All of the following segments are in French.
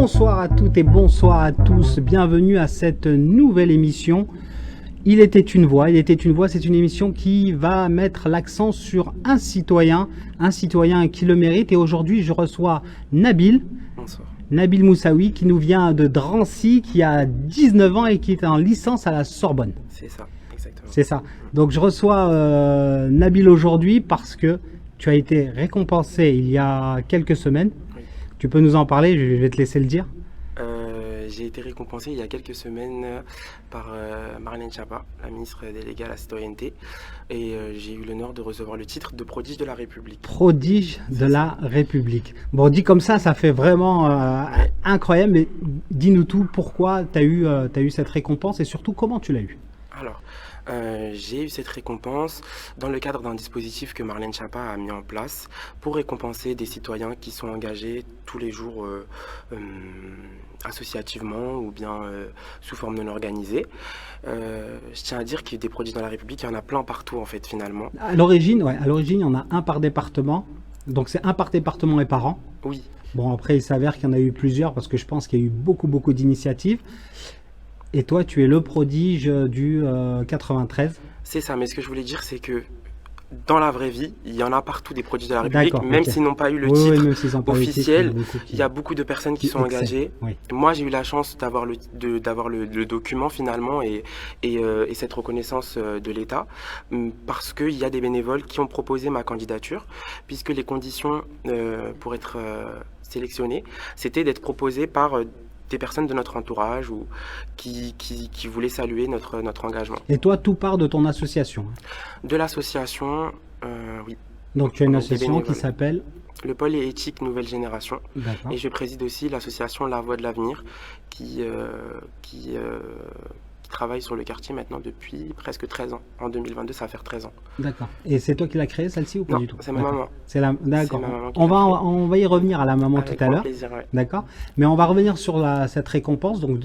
Bonsoir à toutes et bonsoir à tous, bienvenue à cette nouvelle émission. Il était une voix, c'est une émission qui va mettre l'accent sur un citoyen qui le mérite. Et aujourd'hui, je reçois Nabil. Bonsoir. Nabil Moussaoui qui nous vient de Drancy, qui a 19 ans et qui est en licence à la Sorbonne. C'est ça, exactement. C'est ça. Donc je reçois Nabil aujourd'hui parce que tu as été récompensé il y a quelques semaines. Oui. Tu peux nous en parler, je vais te laisser le dire. J'ai été récompensé il y a quelques semaines par Marlène Schiappa, la ministre déléguée à la citoyenneté, et j'ai eu l'honneur de recevoir le titre de prodige de la République. Prodige de la République. Bon, dit comme ça fait vraiment incroyable, mais dis-nous tout, pourquoi tu as eu cette récompense et surtout comment tu l'as eu? Alors, j'ai eu cette récompense dans le cadre d'un dispositif que Marlène Schiappa a mis en place pour récompenser des citoyens qui sont engagés tous les jours associativement ou bien sous forme non organisée. Je tiens à dire qu'il y a des prodiges dans la République, il y en a plein partout en fait finalement. À l'origine, il y en a un par département, donc c'est un par département et par an. Oui. Bon, après il s'avère qu'il y en a eu plusieurs parce que je pense qu'il y a eu beaucoup d'initiatives. Et toi, tu es le prodige du 93. C'est ça, mais ce que je voulais dire, c'est que dans la vraie vie, il y en a partout des prodiges de la République, même okay. s'ils n'ont pas eu le titre officiel. Il y a beaucoup de personnes qui sont engagées. Oui. Moi, j'ai eu la chance d'avoir le document finalement et cette reconnaissance de l'État parce qu'il y a des bénévoles qui ont proposé ma candidature, puisque les conditions pour être sélectionné, c'était d'être proposé par des personnes de notre entourage ou qui voulaient saluer notre engagement. Et toi, tout part de ton association? De l'association, oui. Donc tu as une association qui s'appelle le pôle éthique Nouvelle Génération. D'accord. Et je préside aussi l'association La Voix de l'Avenir qui travaille sur le quartier maintenant depuis presque 13 ans. En 2022, ça va faire 13 ans. D'accord. Et c'est toi qui l'as créée, celle-ci, ou pas du tout? C'est ma maman. D'accord. On va y revenir à la maman avec tout à l'heure. Plaisir, ouais. D'accord. Mais on va revenir sur cette récompense. Donc,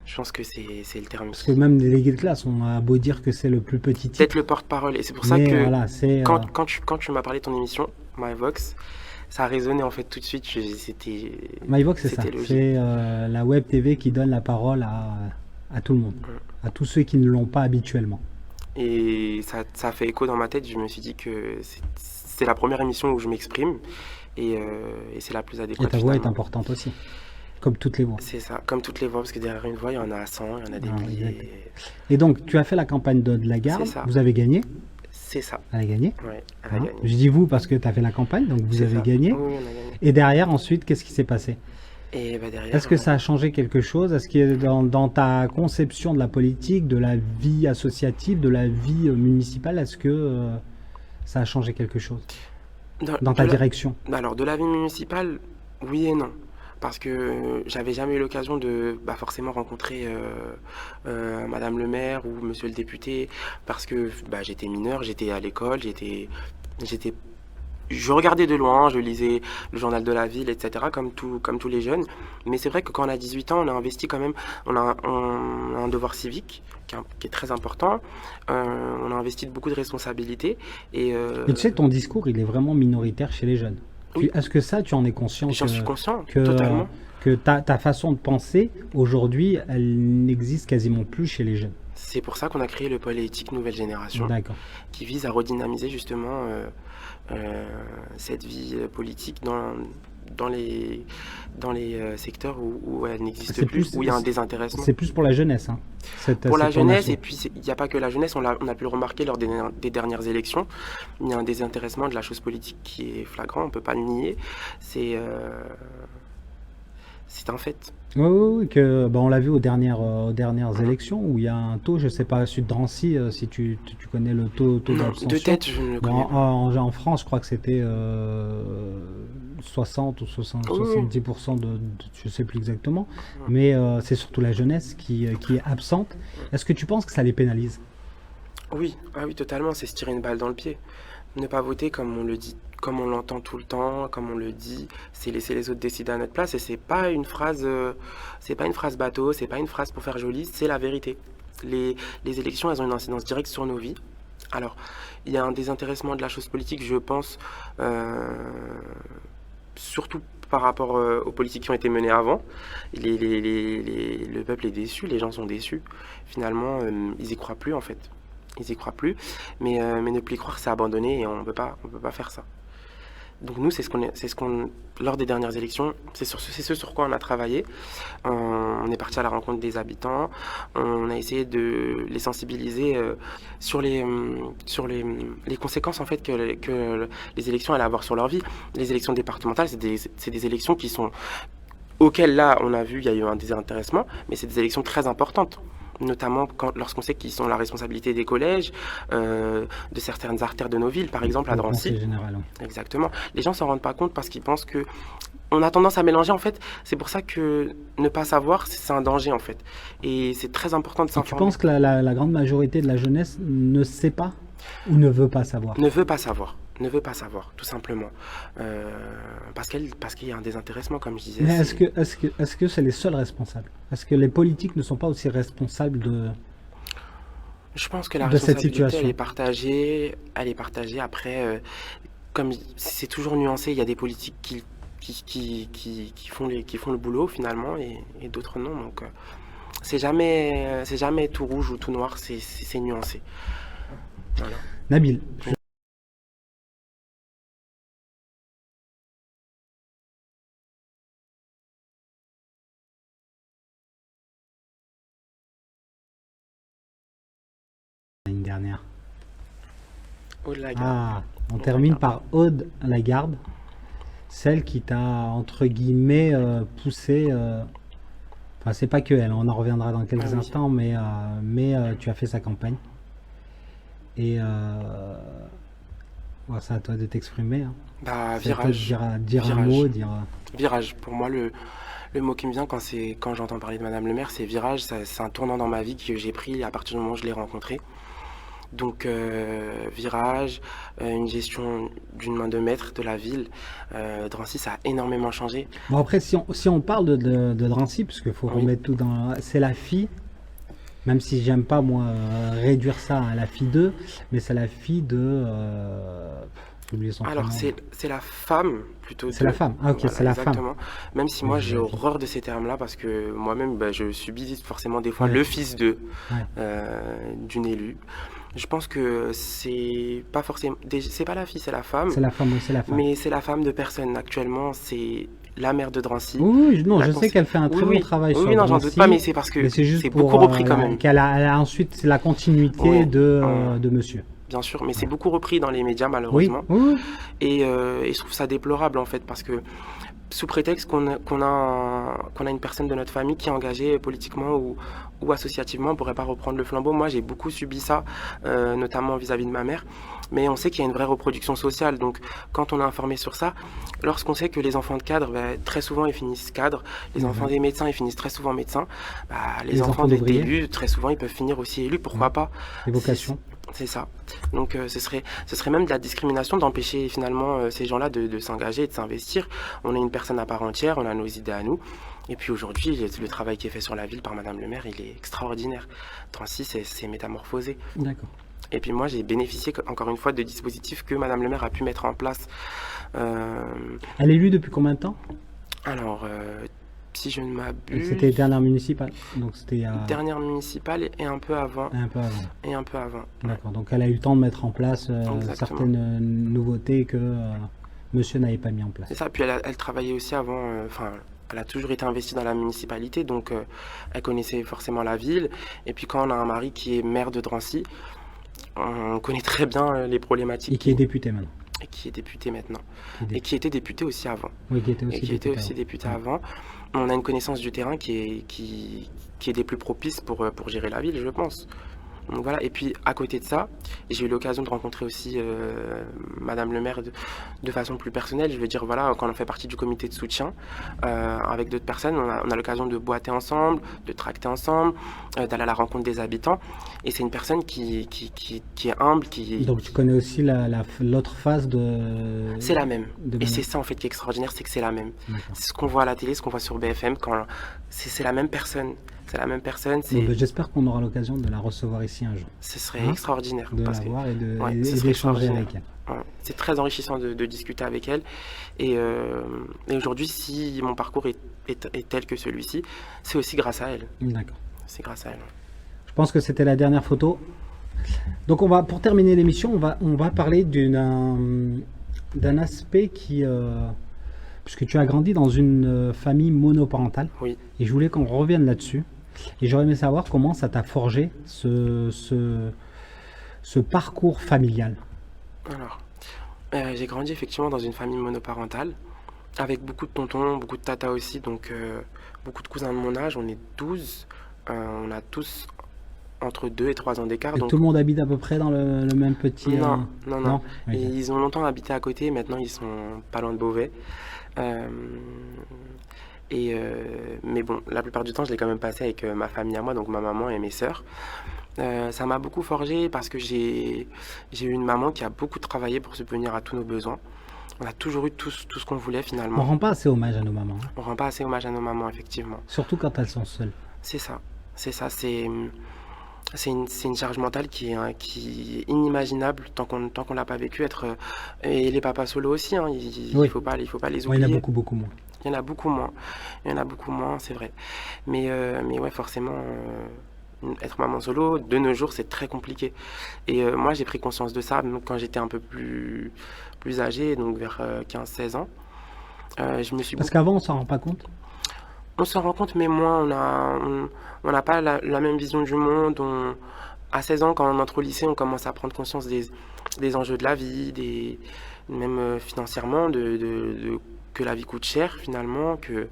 Je pense que c'est le terme. Parce que même les délégués de classe, on a beau dire que c'est le plus petit titre. Peut-être le porte-parole. Et c'est pour ça que voilà, quand tu m'as parlé de ton émission, MyVox, ça a résonné en fait tout de suite. MyVox, c'est ça. C'est la web TV qui donne la parole à tout le monde, à tous ceux qui ne l'ont pas habituellement. Et ça a fait écho dans ma tête. Je me suis dit que c'est la première émission où je m'exprime et c'est la plus adéquate. Et ta voix est importante aussi. Comme toutes les voix. C'est ça, comme toutes les voix, parce que derrière une voix, il y en a 100, il y en a des milliers. Et donc, tu as fait la campagne de la garde, vous avez gagné? C'est ça. Elle a gagné? Oui, elle a gagné. Je dis vous parce que tu as fait la campagne, donc vous avez gagné. Oui, on a gagné. Et derrière, ensuite, qu'est-ce qui s'est passé? Et derrière, est-ce que ça a changé quelque chose? Est-ce que dans ta conception de la politique, de la vie associative, de la vie municipale, est-ce que ça a changé quelque chose dans ta direction? Alors, de la vie municipale, oui et non. Parce que j'avais jamais eu l'occasion de forcément rencontrer Madame le maire ou Monsieur le député, parce que j'étais mineur, j'étais à l'école, je regardais de loin, je lisais le journal de la ville, etc., comme tous les jeunes. Mais c'est vrai que quand on a 18 ans, on a investi quand même, on a un devoir civique qui est très important, on a investi beaucoup de responsabilités. Et tu sais, ton discours, il est vraiment minoritaire chez les jeunes. Oui. Est-ce que ça, tu en es conscient? J'en suis conscient, totalement. Que ta façon de penser, aujourd'hui, elle n'existe quasiment plus chez les jeunes. C'est pour ça qu'on a créé le pôle éthique Nouvelle Génération, qui vise à redynamiser justement cette vie politique dans les secteurs où elle n'existe plus, où il y a un désintéressement. C'est plus pour la jeunesse. Hein, pour la jeunesse, et puis il n'y a pas que la jeunesse, on a pu le remarquer lors des dernières élections. Il y a un désintéressement de la chose politique qui est flagrant, on ne peut pas le nier. C'est un fait. Oui, on l'a vu aux dernières élections où il y a un taux, je ne sais pas, Sud Drancy, si tu connais le taux d'abstention. De tête, je ne le connais pas. En France, je crois que c'était 60 ou 70% je ne sais plus exactement, mais c'est surtout la jeunesse qui est absente. Est-ce que tu penses que ça les pénalise? Oui, totalement, c'est se tirer une balle dans le pied. Ne pas voter comme on le dit, comme on l'entend tout le temps, comme on le dit, c'est laisser les autres décider à notre place. Et c'est pas une phrase bateau, c'est pas une phrase pour faire joli, c'est la vérité. Les élections, elles ont une incidence directe sur nos vies. Alors, il y a un désintéressement de la chose politique, je pense, surtout par rapport aux politiques qui ont été menées avant. Le peuple est déçu, les gens sont déçus. Finalement, ils y croient plus en fait. Ils y croient plus, mais ne plus y croire, c'est abandonner et on peut pas faire ça. Donc nous, lors des dernières élections, c'est ce sur quoi on a travaillé. On est parti à la rencontre des habitants, on a essayé de les sensibiliser sur les conséquences en fait que les élections allaient avoir sur leur vie. Les élections départementales, c'est des élections qui sont auxquelles là, on a vu, il y a eu un désintéressement, mais c'est des élections très importantes. Notamment lorsqu'on sait qu'ils sont la responsabilité des collèges, de certaines artères de nos villes, par exemple à Drancy. Général, oui. Exactement. Les gens s'en rendent pas compte parce qu'ils pensent que on a tendance à mélanger en fait. C'est pour ça que ne pas savoir, c'est un danger en fait. Et c'est très important de s'informer. Tu penses que la grande majorité de la jeunesse ne sait pas ou ne veut pas savoir? Ne veut pas savoir. Ne veut pas savoir, tout simplement. Parce qu'il y a un désintéressement, comme je disais. Mais est-ce que c'est les seuls responsables? Est-ce que les politiques ne sont pas aussi responsables de... Je pense que la de cette responsabilité, situation? elle est partagée. Après, comme c'est toujours nuancé, il y a des politiques qui font le boulot finalement et d'autres non. Donc, c'est jamais tout rouge ou tout noir, c'est nuancé. Voilà. Nabil, l'année dernière. Aude Lagarde. Ah, on termine par Aude Lagarde, celle qui t'a, entre guillemets, poussé... Enfin, c'est pas que elle, on en reviendra dans quelques Ah oui. instants, mais tu as fait sa campagne. Et bon, c'est à toi de t'exprimer. Hein. Bah, C'est à toi de virage. dire un Virage. mot, Virage. Pour moi, le mot qui me vient quand j'entends parler de Madame le maire, c'est virage. C'est un tournant dans ma vie que j'ai pris à partir du moment où je l'ai rencontrée. Donc, virage, une gestion d'une main de maître de la ville. Drancy, ça a énormément changé. Bon, après, si on parle de Drancy, parce qu'il faut Oui. remettre tout dans... C'est la fille, même si j'aime pas, moi, réduire ça à la fille d'eux, mais c'est la fille de... j'ai oublié son Alors, prénom. c'est la femme plutôt. C'est la femme. Ah, ok, Voilà, c'est la femme. exactement. Même si moi, Oui, j'ai ok. horreur de ces termes-là parce que moi-même, bah, je subis forcément des fois Ouais. le fils de Ouais. d'une élue. Je pense que c'est pas forcément, c'est pas la fille, c'est la femme, C'est la femme, oui, c'est la femme. mais c'est la femme de personne. Actuellement, c'est la mère de Drancy. Oui, oui, non, La je sais qu'elle fait un Oui, très oui. bon travail Oui, sur oui, non, j'en doute Drancy, pas, mais c'est parce que mais c'est juste c'est pour beaucoup repris quand même. qu'elle elle a ensuite c'est la continuité Ouais. de monsieur. Bien sûr, mais c'est Ouais. beaucoup repris dans les médias Oui, malheureusement. oui, oui. Et je trouve ça déplorable en fait parce que sous prétexte qu'on a une personne de notre famille qui est engagée politiquement ou associativement, on pourrait pas reprendre le flambeau. Moi, j'ai beaucoup subi ça, notamment vis-à-vis de ma mère. Mais on sait qu'il y a une vraie reproduction sociale. Donc, quand on est informé sur ça, lorsqu'on sait que les enfants de cadres, bah, très souvent, ils finissent cadres. Les enfants des médecins, ils finissent très souvent médecins. Bah, les enfants d'ouvriers. d'élus, très souvent, ils peuvent finir aussi élus. Pourquoi pas? Les vocations. C'est ça. Donc ce serait même de la discrimination d'empêcher finalement ces gens-là de s'engager et de s'investir. On est une personne à part entière, on a nos idées à nous. Et puis aujourd'hui, le travail qui est fait sur la ville par Madame le maire, il est extraordinaire. Drancy, c'est métamorphosé. D'accord. Et puis moi, j'ai bénéficié encore une fois de dispositifs que Madame le maire a pu mettre en place. Elle est élue depuis combien de temps? Alors, si je ne m'abuse, C'était dernière municipale, donc c'était il y a dernière municipale et un peu avant. un peu avant. Et un peu avant. D'accord. Donc elle a eu le temps de mettre en place Exactement. certaines nouveautés que monsieur n'avait pas mis en place. C'est ça, puis elle travaillait aussi avant, enfin, elle a toujours été investie dans la municipalité, donc elle connaissait forcément la ville. Et puis quand on a un mari qui est maire de Drancy, on connaît très bien les problématiques. Et qui est député maintenant. Et qui est député maintenant. Qui est député. Et qui était député aussi avant. Oui, qui était aussi Et qui était aussi député député avant. On a une connaissance du terrain qui est des plus propices pour gérer la ville, je pense. Donc voilà, et puis à côté de ça, j'ai eu l'occasion de rencontrer aussi Madame le maire de façon plus personnelle. Je veux dire, voilà, quand on fait partie du comité de soutien, avec d'autres personnes, on a l'occasion de boiter ensemble, de tracter ensemble, d'aller à la rencontre des habitants. Et c'est une personne qui est humble, qui... Donc tu connais aussi l'autre face C'est la même. de Et Madame. c'est ça en fait qui est extraordinaire, c'est que c'est la même. D'accord. C'est ce qu'on voit à la télé, ce qu'on voit sur BFM, c'est la même personne. C'est la même personne, Bon, ben, j'espère qu'on aura l'occasion de la recevoir ici un jour, ce serait Hein extraordinaire. de la Parce que voir et ouais, et ce serait d'échanger extraordinaire. avec elle. Ouais, c'est très enrichissant de discuter avec elle. Et, aujourd'hui, si mon parcours est tel que celui-ci, c'est aussi grâce à elle. D'accord. C'est grâce à elle. Je pense que c'était la dernière photo. Donc pour terminer l'émission, on va parler d'un aspect puisque tu as grandi dans une famille monoparentale, Oui. et je voulais qu'on revienne là-dessus. Et j'aurais aimé savoir comment ça t'a forgé ce parcours familial. Alors, j'ai grandi effectivement dans une famille monoparentale, avec beaucoup de tontons, beaucoup de tatas aussi, donc beaucoup de cousins de mon âge. On est 12. On a tous entre 2 et 3 ans d'écart. Et Donc tout le monde habite à peu près dans le même petit... non, non, non. Ok. Et ils ont longtemps habité à côté, maintenant ils sont pas loin de Beauvais. Euh, mais bon, la plupart du temps, je l'ai quand même passé avec ma famille à moi, donc ma maman et mes sœurs. Ça m'a beaucoup forgé parce que j'ai eu une maman qui a beaucoup travaillé pour subvenir à tous nos besoins. On a toujours eu tout ce qu'on voulait On finalement. rend pas assez hommage à nos mamans, hein. On rend pas assez hommage à nos mamans, effectivement. Surtout quand elles sont seules. C'est ça, c'est une charge mentale qui est inimaginable tant qu'on l'a pas vécu. Et les papas solo aussi, hein, Oui. il faut pas les Ouais, il y en oublier. a beaucoup, beaucoup moins. Il y en a beaucoup moins. Il y en a beaucoup moins, c'est vrai. Mais ouais, forcément, être maman solo, de nos jours, c'est très compliqué. Et moi, j'ai pris conscience de ça donc, quand j'étais un peu plus âgé, donc vers 15-16 ans. Je me suis Parce qu'avant, on s'en rend pas compte. On s'en rend compte, mais moins, on n'a pas la même vision du monde. À 16 ans, quand on entre au lycée, on commence à prendre conscience des enjeux de la vie, même financièrement, que la vie coûte cher finalement, que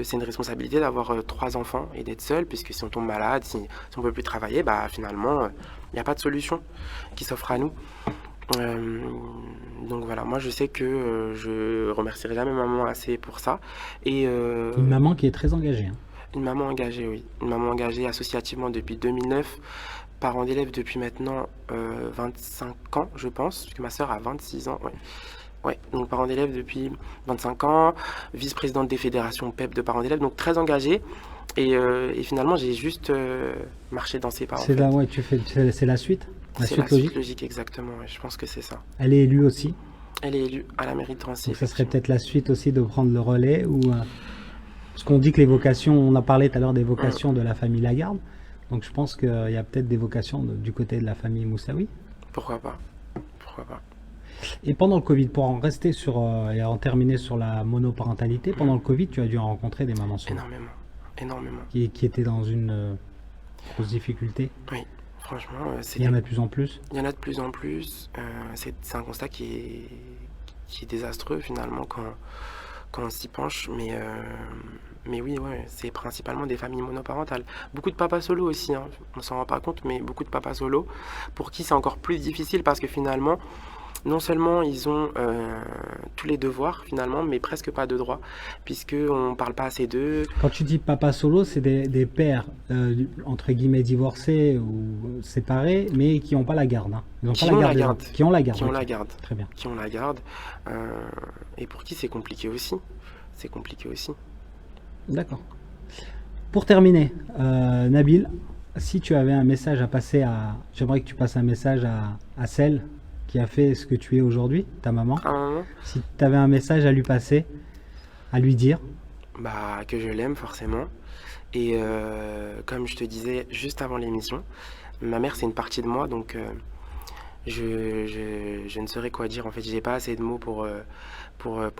c'est une responsabilité d'avoir 3 enfants et d'être seul, puisque si on tombe malade, si on ne peut plus travailler, bah finalement, il n'y a pas de solution qui s'offre à nous. Donc voilà, moi je sais que je remercierai jamais ma maman assez pour ça. Et Une maman qui est très engagée, hein. une maman engagée, oui. Une maman engagée associativement depuis 2009, parent d'élève depuis maintenant 25 ans, je pense, puisque ma sœur a 26 ans. Ouais. Ouais, donc parent d'élève depuis 25 ans, vice-présidente des fédérations PEP de parents d'élèves, donc très engagée. Et finalement, j'ai juste marché dans ses pas, en C'est là, fait. ouais, c'est la suite, la C'est suite la suite logique. logique, exactement. Ouais, je pense que c'est ça. Elle est élue aussi, Elle est élue à la mairie de Drancy. donc ça serait effectivement. peut-être la suite aussi de prendre le relais. Parce qu'on dit que les vocations, on a parlé tout à l'heure des vocations de la famille Lagarde, donc je pense qu'il y a peut-être des vocations du côté de la famille Moussaoui. Pourquoi pas? Pourquoi pas? Et pendant le Covid, pour en rester et en terminer sur la monoparentalité, pendant le Covid, tu as dû rencontrer des mamans solo Énormément. Énormément. qui étaient dans une grosse difficulté. Oui, franchement, Il y en a de plus en plus. il y en a de plus en plus. C'est un constat qui est désastreux finalement quand on s'y penche. Mais oui, ouais, c'est principalement des familles monoparentales. Beaucoup de papas solo aussi, hein, on s'en rend pas compte, mais beaucoup de papas solo pour qui c'est encore plus difficile parce que finalement, non seulement ils ont tous les devoirs finalement, mais presque pas de droits, puisqu'on parle pas assez d'eux. Quand tu dis papa solo, c'est des pères, entre guillemets, divorcés ou séparés, mais qui n'ont pas la garde, hein. Ils n'ont Qui pas la ont garde la des garde. enfants. Qui ont la garde. Qui ont ok. la garde. Très bien. Qui ont la garde, et pour qui c'est compliqué aussi. C'est compliqué aussi. D'accord. Pour terminer, Nabil, si tu avais un message à passer j'aimerais que tu passes un message à celle qui a fait ce que tu es aujourd'hui, ta maman. À un moment, Si tu avais un message à lui passer, à lui dire, bah, que je l'aime forcément. Et comme je te disais juste avant l'émission, ma mère c'est une partie de moi, donc je ne saurais quoi dire. En fait, j'ai pas assez de mots pour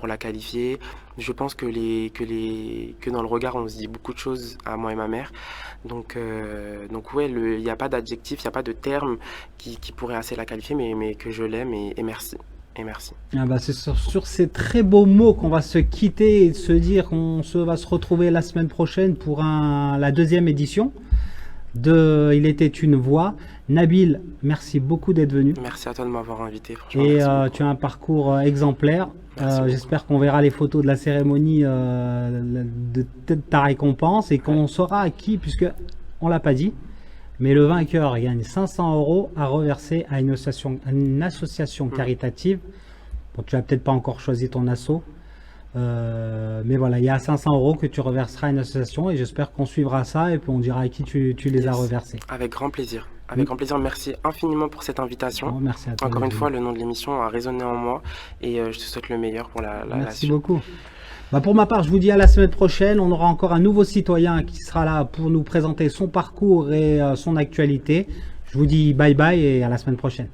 la qualifier. Je pense que dans le regard, on se dit beaucoup de choses à moi et ma mère. Donc ouais, il n'y a pas d'adjectif, il n'y a pas de terme qui pourrait assez la qualifier, mais que je l'aime et merci. Et merci. ah bah, c'est sur ces très beaux mots qu'on va se quitter et se dire qu'on va se retrouver la semaine prochaine pour la deuxième édition. de Il était une voix. Nabil, merci beaucoup d'être venu. Merci à toi de m'avoir invité. Franchement, Et merci beaucoup. tu as un parcours exemplaire. Merci beaucoup. J'espère qu'on verra les photos de la cérémonie de ta récompense et qu'on saura à qui, puisque on l'a pas dit, mais le vainqueur gagne 500 € à reverser à une association caritative. Bon, tu n'as peut-être pas encore choisi ton asso. Mais voilà, il y a 500 € que tu reverseras à une association et j'espère qu'on suivra ça et puis on dira à qui tu les as reversés. Avec grand plaisir. Avec grand plaisir. Merci infiniment pour cette invitation. Oh, merci à toi. Encore une fois, le nom de l'émission a résonné en moi et je te souhaite le meilleur pour la Merci suite. beaucoup. Bah pour ma part, je vous dis à la semaine prochaine. On aura encore un nouveau citoyen qui sera là pour nous présenter son parcours et son actualité. Je vous dis bye bye et à la semaine prochaine.